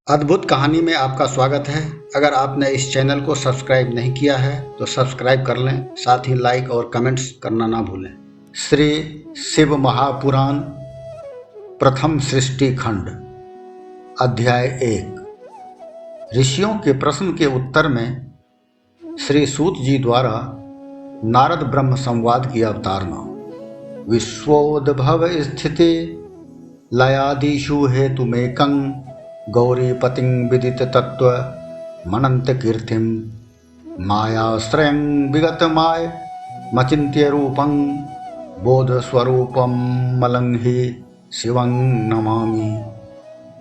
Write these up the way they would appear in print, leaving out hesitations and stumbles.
अद्भुत कहानी में आपका स्वागत है। अगर आपने इस चैनल को सब्सक्राइब नहीं किया है तो सब्सक्राइब कर लें, साथ ही लाइक और कमेंट्स करना ना भूलें। श्री शिव महापुराण प्रथम सृष्टि खंड अध्याय 1। ऋषियों के प्रश्न के उत्तर में श्री सूत जी द्वारा नारद ब्रह्म संवाद की अवतारणा। विश्वोद्भव स्थिति लयादिषु हेतुमेकं गौरीपतिं विदित तत्व मनंत कीर्तिम मायाश्रयं विगत माय मचिन्त्य रूपं बोध स्वरूपम मलंहि शिवं नमामि।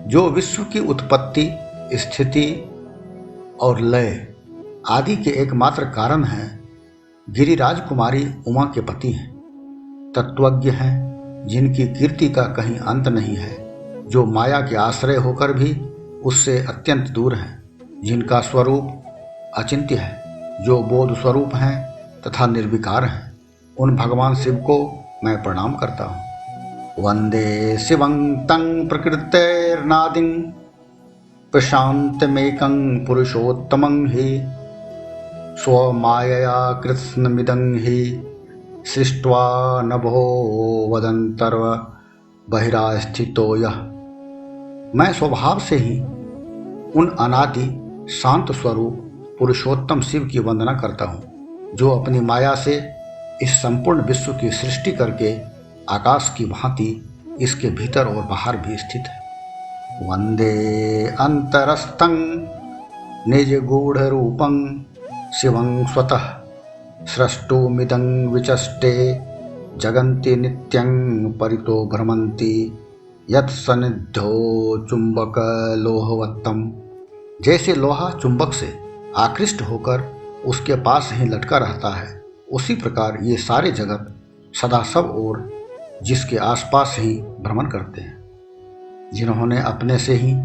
जो विश्व की उत्पत्ति, स्थिति और लय आदि के एकमात्र कारण हैं, गिरिराज कुमारी उमा के पति हैं, तत्वज्ञ हैं, जिनकी कीर्ति का कहीं अंत नहीं है, जो माया के आश्रय होकर भी उससे अत्यंत दूर हैं, जिनका स्वरूप अचिंत्य है, जो बोध स्वरूप हैं तथा निर्विकार हैं, उन भगवान शिव को मैं प्रणाम करता हूँ। वंदे शिवं तं प्रकृतेर्नादिं प्रशान्तमेकं पुरुषोत्तमं हि स्वमायया कृत्स्नमिदं हि सृष्ट्वा नभो वदन्तर्व बहिरास्थितो यः। मैं स्वभाव से ही उन अनादि शांत स्वरूप पुरुषोत्तम शिव की वंदना करता हूँ, जो अपनी माया से इस संपूर्ण विश्व की सृष्टि करके आकाश की भांति इसके भीतर और बाहर भी स्थित है। वंदे अंतरस्थं निज गूढ़ रूपं शिवं स्वतः सृष्टुमिदं विचष्टे जगन्ति नित्यं परितो भ्रमन्ति यत् सन्निधो चुंबक लोहवत्तम। जैसे लोहा चुंबक से आकृष्ट होकर उसके पास ही लटका रहता है, उसी प्रकार ये सारे जगत सदा सब ओर जिसके आसपास ही भ्रमण करते हैं। जिन्होंने अपने से ही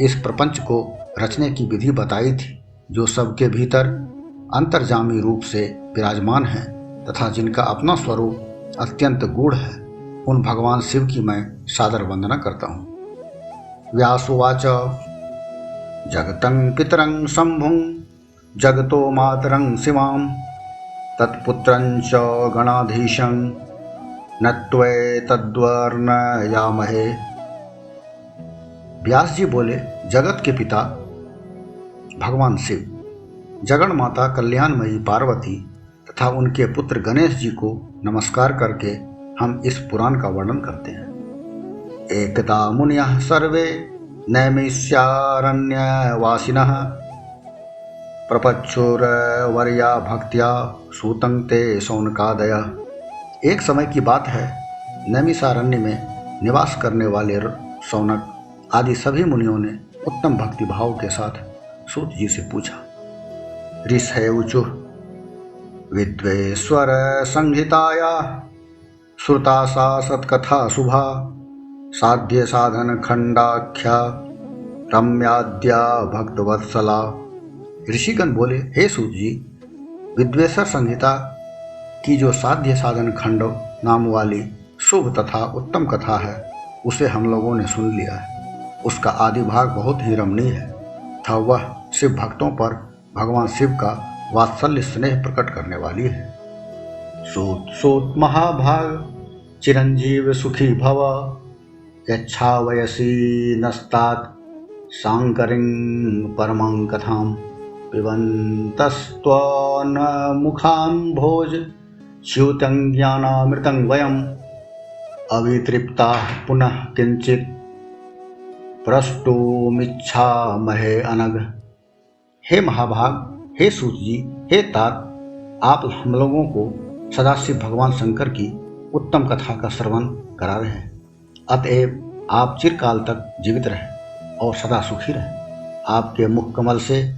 इस प्रपंच को रचने की विधि बताई थी, जो सबके भीतर अंतर्जामी रूप से विराजमान है तथा जिनका अपना स्वरूप अत्यंत गूढ़ है, उन भगवान शिव की मैं सादर वंदना करता हूँ। व्यासुवाच जगतं पितरं शंभुं जगतो मातरं शिवां तत्पुत्रं च गणाधीशं नत्वे तद्वर्णयामहे। व्यास जी बोले, जगत के पिता भगवान शिव, जगन माता कल्याणमयी पार्वती तथा उनके पुत्र गणेश जी को नमस्कार करके हम इस पुराण का वर्णन करते हैं। एकदा मुनयः सर्वे नैमिषारण्यवासिनः प्रपच्छुर्वर्या भक्त्या सूतं ते शौनकादयः। एक समय की बात है, नैमिषारण्य में निवास करने वाले शौनक आदि सभी मुनियों ने उत्तम भक्ति भाव के साथ सूत जी से पूछा। ऋषयौचुः विद्वेश्वर संहिताया श्रुता सा सत्कथा शुभा साध्य साधन खंडाख्या रम्याद्या भक्तवत्सला। ऋषिगण बोले, हे सूत जी, विद्वेश्वर संहिता की जो साध्य साधन खंड नाम वाली शुभ तथा उत्तम कथा है, उसे हम लोगों ने सुन लिया है। उसका आदि भाग बहुत ही रमणीय है था। वह शिव भक्तों पर भगवान शिव का वात्सल्य स्नेह प्रकट करने वाली है। सूत सूत महाभाग चिरंजीव सुखी भव यच्छावयसी नस्तात् सांकरिं परमं कथां पिबन्तस्त्वन मुखाम्भोज च्युतं ज्ञानामृतं वयम् अवितृप्ताः पुनः किंचित् प्रष्टुमिच्छामहे अनघ। हे महाभाग, हे सूत जी, हे तात, आप हम लोगों को सदाशिव भगवान शंकर की उत्तम कथा का श्रवण करा रहे हैं। अतएव आप चिरकाल तक जीवित रहें और सदा सुखी रहें। आपके मुख कमल से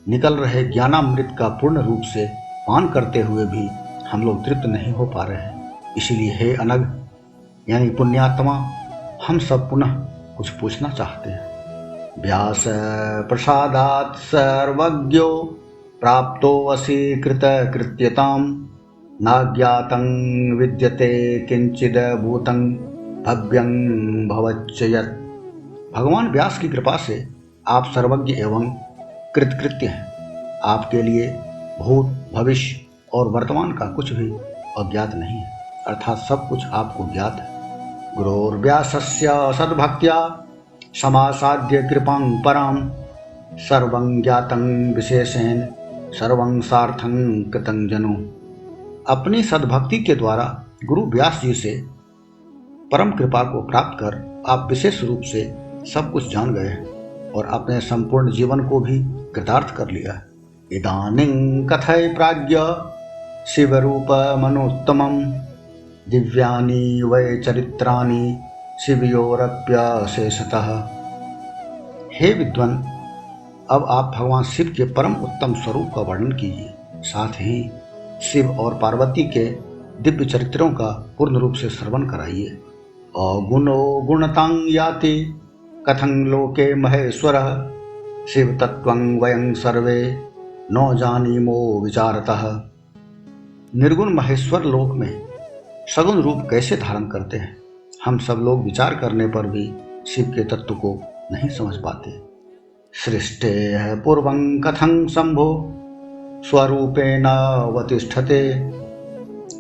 निकल रहे ज्ञानामृत का पूर्ण रूप से पान करते हुए भी हम लोग तृप्त नहीं हो पा रहे हैं। इसीलिए हे अनघ यानी पुण्यात्मा, हम सब पुनः कुछ पूछना चाहते हैं। व्यास प्रसादात् सर्वज्ञो प्राप्तो वशीकृत कृत्यतां नाज्ञातं विद्यते किंचिद भूतं भव्यं भवच्च यत्। भगवान व्यास की कृपा से आप सर्वज्ञ एवं कृतकृत्य हैं। आपके लिए भूत, भविष्य और वर्तमान का कुछ भी अज्ञात नहीं है, अर्थात सब कुछ आपको ज्ञात है। गुरोर्व्यासस्य सद्भक्त्या समासाद्य कृपां परां सर्वं ज्ञातं विशेषेण सर्वं सार्थं कृतं जनु। अपनी सद्भक्ति के द्वारा गुरु व्यास जी से परम कृपा को प्राप्त कर आप विशेष रूप से सब कुछ जान गए हैं और अपने संपूर्ण जीवन को भी कृतार्थ कर लिया है। इदानीं कथय प्राज्ञ शिवरूपमनुत्तमं दिव्यानि वै चरित्राणि शिवयोरप्यशेषतः। हे विद्वान, अब आप भगवान शिव के परम उत्तम स्वरूप का वर्णन कीजिए, साथ ही शिव और पार्वती के दिव्य चरित्रों का पूर्ण रूप से श्रवण कराइए। अगुणो गुणतां याति कथं लोके महेश्वरः शिव तत्त्वं वयं सर्वे न जानीमो विचारतः। निर्गुण महेश्वर लोक में सगुण रूप कैसे धारण करते हैं? हम सब लोग विचार करने पर भी शिव के तत्व को नहीं समझ पाते। सृष्टेः पूर्वं कथं शंभो स्वरूपेण अवतिष्ठते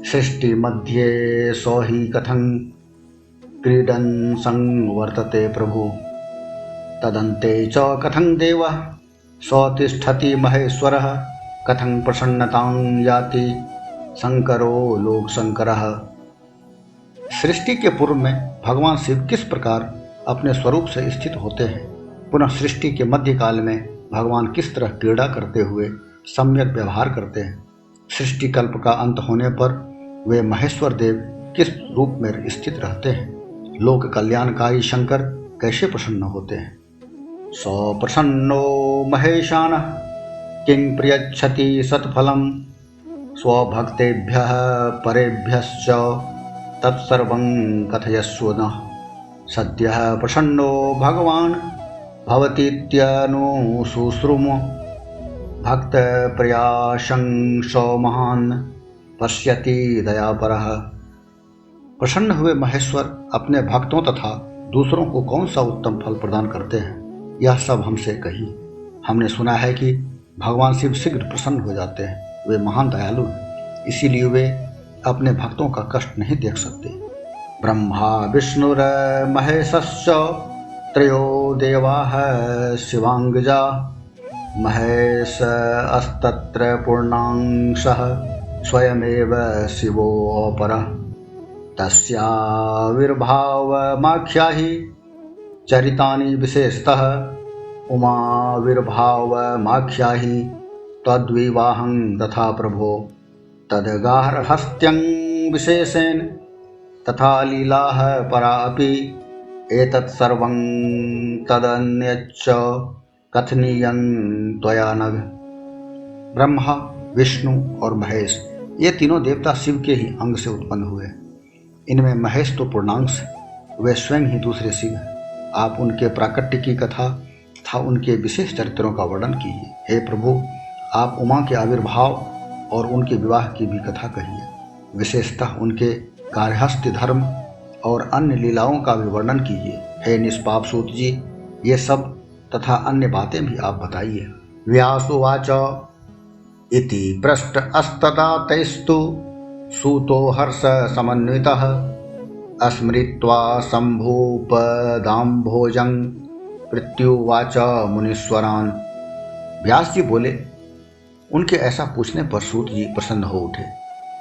सृष्टि मध्ये सो हि कथं क्रीडन् संवर्तते प्रभु तदन्ते च कथं देवः सौतिष्ठति महेश्वरः कथं प्रसन्नतां याति शंकरो लोक शंकरः। सृष्टि के पूर्व में भगवान शिव किस प्रकार अपने स्वरूप से स्थित होते हैं, पुनः सृष्टि के मध्यकाल में भगवान किस तरह क्रीड़ा करते हुए सम्यक व्यवहार करते हैं, सृष्टि कल्प का अंत होने पर वे महेश्वर देव किस रूप में स्थित रहते हैं, लोक कल्याणकारी शंकर कैसे प्रसन्न होते हैं। सौ प्रसन्नो महेशानः किं प्रियच्छति सत्फलम् स्वभक्तेभ्यः परेभ्यश्च तत्सर्वं कथयस्व नः। सद्यः प्रसन्नो भगवान् भवतीत्यनुशुश्रुम भक्तप्रियाशं सो महान् पश्यति दयापरः। प्रसन्न हुए महेश्वर अपने भक्तों तथा दूसरों को कौन सा उत्तम फल प्रदान करते हैं, यह सब हमसे कहिए। हमने सुना है कि भगवान शिव शीघ्र प्रसन्न हो जाते हैं। वे महान दयालु हैं, इसीलिए वे अपने भक्तों का कष्ट नहीं देख सकते। ब्रह्मा विष्णुर महेशश्च त्रयो देवाः शिवांगजा महेश अस्तत्र पूर्णांशः स्वयमेव शिवो अपरः तस्याविर्भावमाख्याहि चरितानि विशेषतः उमाविर्भावमाख्याहि तद्विवाहं तथा प्रभो तद्गार्हस्थ्यं विशेषेण तथा लीलाः परा अपि एतत् सर्वं तदन्यच्च कथनीयं त्वया नघ। ब्रह्मा, विष्णु और महेश ये तीनों देवता शिव के ही अंग से उत्पन्न हुए। इनमें महेश तो पूर्णांश है, वे स्वयं ही दूसरे शिव हैं। आप उनके प्राकट्य की कथा तथा उनके विशेष चरित्रों का वर्णन कीजिए। हे प्रभु, आप उमा के आविर्भाव और उनके विवाह की भी कथा कहिए। विशेषतः उनके गार्हस्थ्य धर्म और अन्य लीलाओं का भी वर्णन कीजिए। हे निष्पाप सूत जी, ये सब तथा अन्य बातें भी आप बताइए। व्यासुवाच इति पृष्ठ अस्तदा तैस्तु सूतो हर्ष समन्वितः स्मृत्वा शंभूपदाम्भोजं पृथ्युवाच मुनीश्वरान्। व्यास जी बोले, उनके ऐसा पूछने पर सूत जी प्रसन्न हो उठे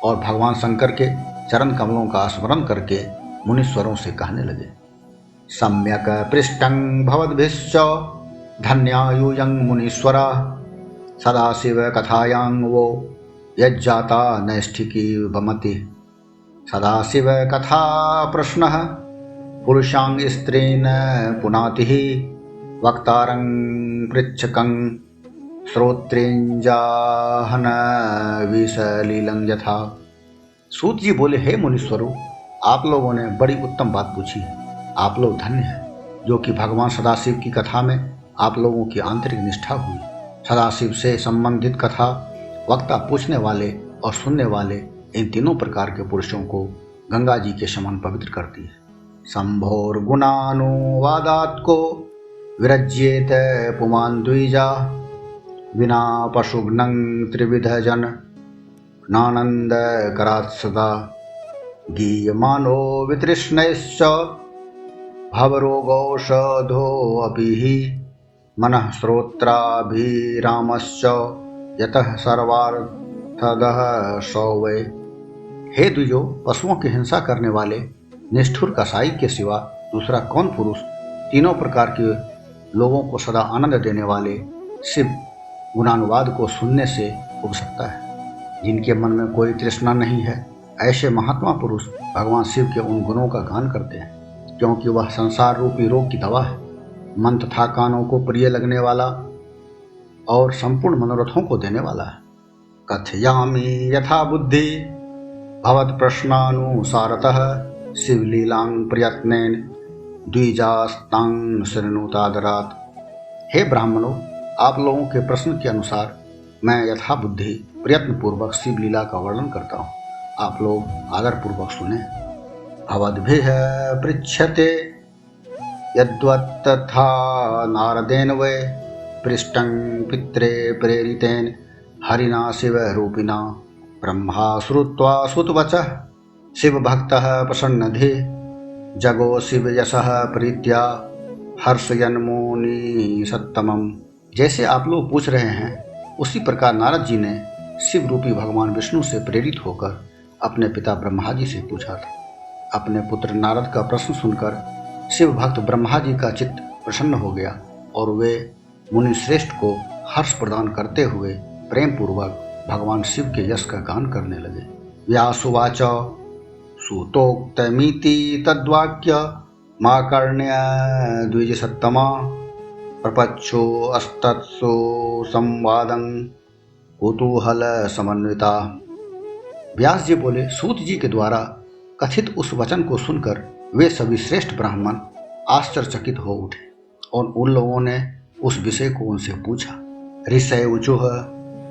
और भगवान शंकर के चरण कमलों का स्मरण करके मुनीश्वरों से कहने लगे। सम्यक पृष्ठं भवद्भिश्च धन्यायुयं मुनीश्वरा सदाशिव कथायां वो यज्जाता नैष्ठिकी वमति। सदाशिव कथा प्रश्नः पुरुषां स्त्रीन् पुनातिः वक्तारं पृच्छकं श्रोत्रेंजाहन विसलीलं यथा। सूत जी बोले, हे मुनीश्वरों, आप लोगों ने बड़ी उत्तम बात पूछी है। आप लोग धन्य हैं जो कि भगवान सदाशिव की कथा में आप लोगों की आंतरिक निष्ठा हुई। सदाशिव से संबंधित कथा वक्ता, पूछने वाले और सुनने वाले, इन तीनों प्रकार के पुरुषों को गंगा जी के समान पवित्र करती है। शंभोर गुणानुवादात को विरज्येत पुमान् द्विजा विना पशुघ्नं त्रिविधजन नानंद करात् सदा गीयमानो वितृष्णैश्च भवरोगौषधोऽपि हि मनः श्रोत्राभिरामश्च यतः सर्वार्थदः सौवे। हे द्विजो, पशुओं की हिंसा करने वाले निष्ठुर कसाई के सिवा दूसरा कौन पुरुष तीनों प्रकार के लोगों को सदा आनंद देने वाले शिव गुणानुवाद को सुनने से उब सकता है। जिनके मन में कोई तृष्णा नहीं है, ऐसे महात्मा पुरुष भगवान शिव के उन गुणों का गान करते हैं, क्योंकि वह संसार रूपी रोग की दवा है, मन तथा कानों को प्रिय लगने वाला और संपूर्ण मनोरथों को देने वाला है। कथयामि यथा बुद्धि भवत् प्रश्नानुसारतः शिवलीलां प्रयत्नेन द्विजास्तां शृणुतादरात्। हे ब्राह्मणों, आप लोगों के प्रश्न के अनुसार मैं यथा बुद्धि प्रयत्न पूर्वक शिव लीला का वर्णन करता हूँ। आप लोग आदर पूर्वक सुने। भवद्भिः पृच्छते यद्वत्तथा नारदेन वै पृष्टं पित्रे प्रेरितेन हरिणा शिवरूपिणा ब्रह्मा श्रुत्वा श्रुतवचः शिवभक्तः प्रसन्नधि जगो शिवयशः प्रीत्या हर्षयन्मुनि सत्तमम्। जैसे आप लोग पूछ रहे हैं, उसी प्रकार नारद जी ने शिव रूपी भगवान विष्णु से प्रेरित होकर अपने पिता ब्रह्मा जी से पूछा था। अपने पुत्र नारद का प्रश्न सुनकर शिव भक्त ब्रह्मा जी का चित्त प्रसन्न हो गया और वे मुनि श्रेष्ठ को हर्ष प्रदान करते हुए प्रेम पूर्वक भगवान शिव के यश का गान करने लगे। व्यासुवाच सूतोक्तमिति तद्वाक्य माकर्ण्य द्विजसत्तमा प्रपच्छो अस्तत्सु संवादं कुतूहल समन्विता। व्यास जी बोले, सूत जी के द्वारा कथित उस वचन को सुनकर वे सभी श्रेष्ठ ब्राह्मण आश्चर्यचकित हो उठे और उन लोगों ने उस विषय को उनसे पूछा। ऋषय ऊचुः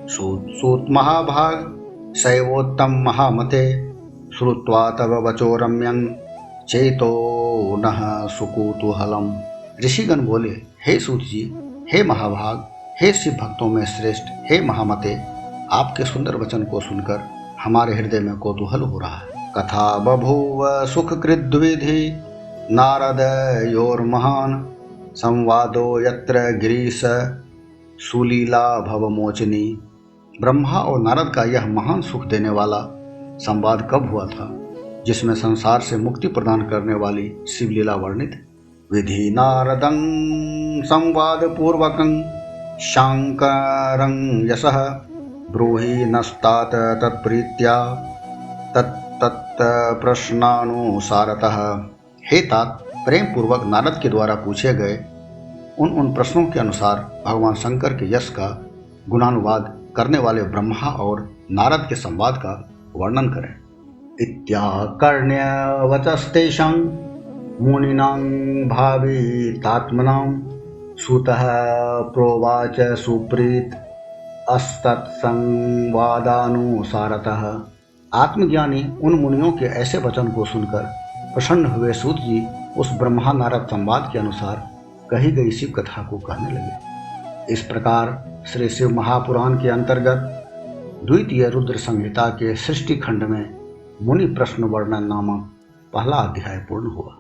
सूत महाभाग शैवोत्तम महामते श्रुत्वा तव वचो रम्यं चेतो नः सुकुतूहलम्। ऋषिगण बोले, हे सूत जी, हे महाभाग, हे शिव भक्तों में श्रेष्ठ, हे महामते, आपके सुंदर वचन को सुनकर हमारे हृदय में कौतूहल हो रहा है। कथा बभूव सुखकृद्विधि नारदयोर्महान् संवादो यत्र गिरीश सुलीला भवमोचनी। ब्रह्मा और नारद का यह महान सुख देने वाला संवाद कब हुआ था, जिसमें संसार से मुक्ति प्रदान करने वाली शिवलीला वर्णित। विधि नारदं संवाद पूर्वकं शांकरं यशः ब्रूहि नस्तात तत्प्रीत्या तत्तत् प्रश्नानुसारतः। हे तात, प्रेम पूर्वक नारद के द्वारा पूछे गए उन प्रश्नों के अनुसार भगवान शंकर के यश का गुणानुवाद करने वाले ब्रह्मा और नारद के संवाद का वर्णन करें। इत्याकर्ण्य वचस्तेषां मुनीनां भावितात्मनां सूतः प्रोवाच सुप्रीत अस्तत्संवादानुसारतः। आत्मज्ञानी उन मुनियों के ऐसे वचन को सुनकर प्रसन्न हुए सूत जी उस ब्रह्मा नारद संवाद के अनुसार कही गई शिव कथा को कहने लगे। इस प्रकार श्री शिव महापुराण के अंतर्गत द्वितीय रुद्र संहिता के सृष्टि खंड में मुनि प्रश्न वर्णन नामक पहला अध्याय पूर्ण हुआ।